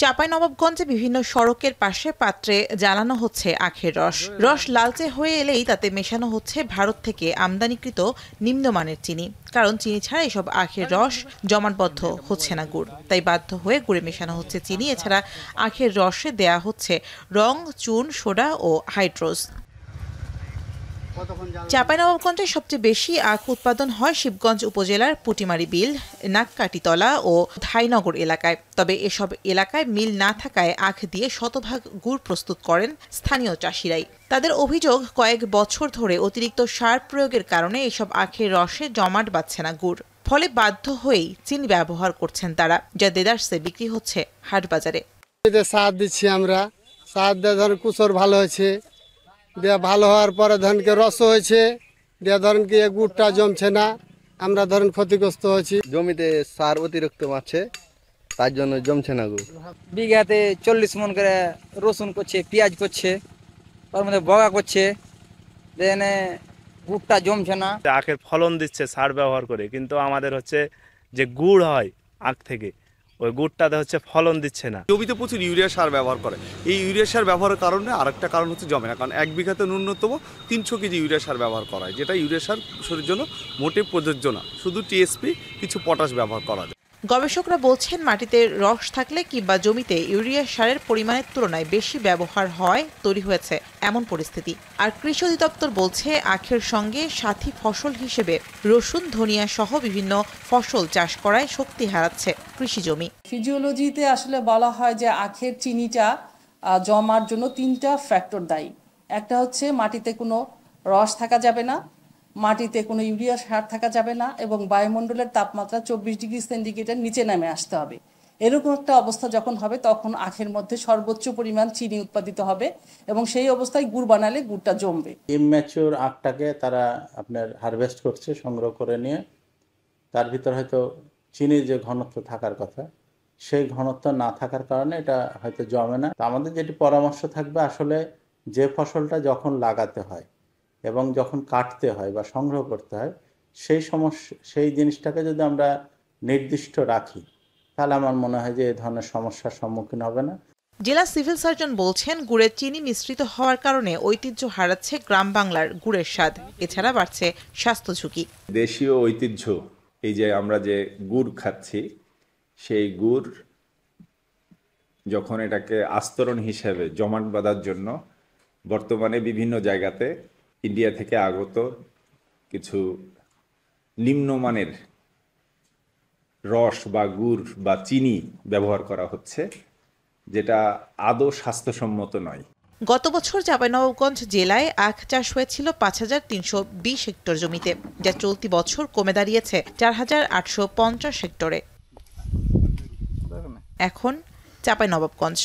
চাঁপাইনবাবগঞ্জে বিভিন্ন সড়কের পাশে পাত্রে জ্বালানো হচ্ছে আখের রস। রস লালচে হয়ে এলেই তাতে মেশানো হচ্ছে ভারত থেকে আমদানিকৃত নিম্নমানের চিনি। কারণ চিনি ছাড়া এসব আখের রস জমাটবদ্ধ হচ্ছে না গুড়, তাই বাধ্য হয়ে গুড়ে মেশানো হচ্ছে চিনি। এছাড়া আখের রসে দেয়া হচ্ছে রং, চুন, সোডা ও হাইড্রোজ। চাঁপাইনবাবগঞ্জে সবচেয়ে বেশি আখ উৎপাদন হয় শিবগঞ্জ উপজেলার পুটিমারি বিল, নাককাটিতলা ও ধাইনগর এলাকায়। তবে এসব এলাকায় মিল না থাকায় আখ দিয়ে শতভাগ গুড় প্রস্তুত করেন স্থানীয় চাষিরাই। তাদের অভিযোগ, কয়েক বছর ধরে অতিরিক্ত সার প্রয়োগের কারণে এসব আখের রসে জমাট বাঁধছে না গুড়। ফলে বাধ্য হয়েই চিনি ব্যবহার করছেন তারা, যা দেদারসে বিক্রি হচ্ছে হাটবাজারে। সার দিচ্ছি আমরা, সার দিয়ে ধরেন কুচর ভালো হয়েছে, দেয়া ভালো হওয়ার পরে ধরেনকে রস হয়েছে, দেয়া ধরেন কি গুড়টা জমছে না, আমরা ধরেন ক্ষতিগ্রস্ত হয়েছি। জমিতে সার অতিরিক্ত মারছে, তার জন্য জমছে না গুড়। বিঘাতে 40 মন করে রসুন করছে, পেঁয়াজ করছে, তার মধ্যে বগা করছে, দেনে গুড়টা জমছে না। আখের ফলন দিচ্ছে সার ব্যবহার করে, কিন্তু আমাদের হচ্ছে যে গুড় হয় আখ থেকে, ওই গুড়টাতে হচ্ছে ফলন দিচ্ছে না। জমিতে প্রচুর ইউরিয়া সার ব্যবহার করে। এই ইউরিয়া সার ব্যবহারের কারণে আরেকটা কারণ হচ্ছে জমে না, কারণ এক বিঘাতে ন্যূনতম 300 কেজি ইউরিয়া সার ব্যবহার করা হয়, যেটা ইউরিয়া সার শরীরের জন্য মোটে প্রযোজ্য না, শুধু টিএসপি কিছু পটাশ ব্যবহার করা যায়। গবেষকরা বলছেন, মাটিতে রস থাকলে কিংবা জমিতে ইউরিয়া সারের পরিমাণের তুলনায় বেশি ব্যবহার হয় তৈরি হয়েছে এমন পরিস্থিতি। আর কৃষি অধিদপ্তর বলছে, আখের সঙ্গে সাথী ফসল হিসেবে রসুন, ধনিয়া সহ বিভিন্ন ফসল চাষ করায় শক্তি হারাচ্ছে কৃষি জমি। ফিজিওলজিতে আসলে বলা হয় যে আখের চিনিটা জমার জন্য 3টা ফ্যাক্টর দায়ী। একটা হচ্ছে মাটিতে কোনো রস থাকা যাবে না, মাটিতে কোনো ইউরিয়া সার থাকা যাবে না, এবং বায়ুমণ্ডলের তাপমাত্রা 24 ডিগ্রি সেন্টিগ্রেডের নিচে নেমে আসতে হবে। এরকম একটা অবস্থা যখন হবে, তখন আখের মধ্যে সর্বোচ্চ পরিমাণ চিনি উৎপাদিত হবে এবং সেই অবস্থায় গুড় বানালে গুড়টা জমবে। ইমম্যাচিওর আখটাকে তারা আপনার হারভেস্ট করছে, সংগ্রহ করে নিয়ে তার ভিতর হয়তো চিনির যে ঘনত্ব থাকার কথা, সেই ঘনত্ব না থাকার কারণে এটা হয়তো জমে না। আমাদের যেটি পরামর্শ থাকবে, আসলে যে ফসলটা যখন লাগাতে হয় এবং যখন কাটতে হয় বা সংগ্রহ করতে হয়, সেই জিনিসটাকে যদি আমরা নির্দিষ্ট রাখি, তাহলে আমার মনে হয় যে এই ধরনের সমস্যার সম্মুখীন হবে না। জেলা সিভিল সার্জন বলছেন, গুড়ের চিনি মিশ্রিত হওয়ার কারণে ঐতিহ্য হারাচ্ছে গ্রাম বাংলার গুড়ের স্বাদ। এছাড়া বাড়ছে স্বাস্থ্য ঝুঁকি। দেশীয় ঐতিহ্য, এই যে আমরা যে গুড় খাচ্ছি, সেই গুড় যখন এটাকে আস্তরণ হিসেবে জমাট বাঁধার জন্য বর্তমানে বিভিন্ন জায়গাতে ইন্ডিয়া থেকে আগত কিছু নিম্নমানের রস বা গুড় বা চিনি ব্যবহার করা হচ্ছে, যেটা আদৌ স্বাস্থ্যসম্মত নয়। গত বছর চাঁপাইনবাবগঞ্জ জেলায় আখ চাষ হয়েছিল 5320 হেক্টর জমিতে, যা চলতি বছর কমে দাঁড়িয়েছে 4850 হেক্টরে। এখন চাঁপাইনবাবগঞ্জ।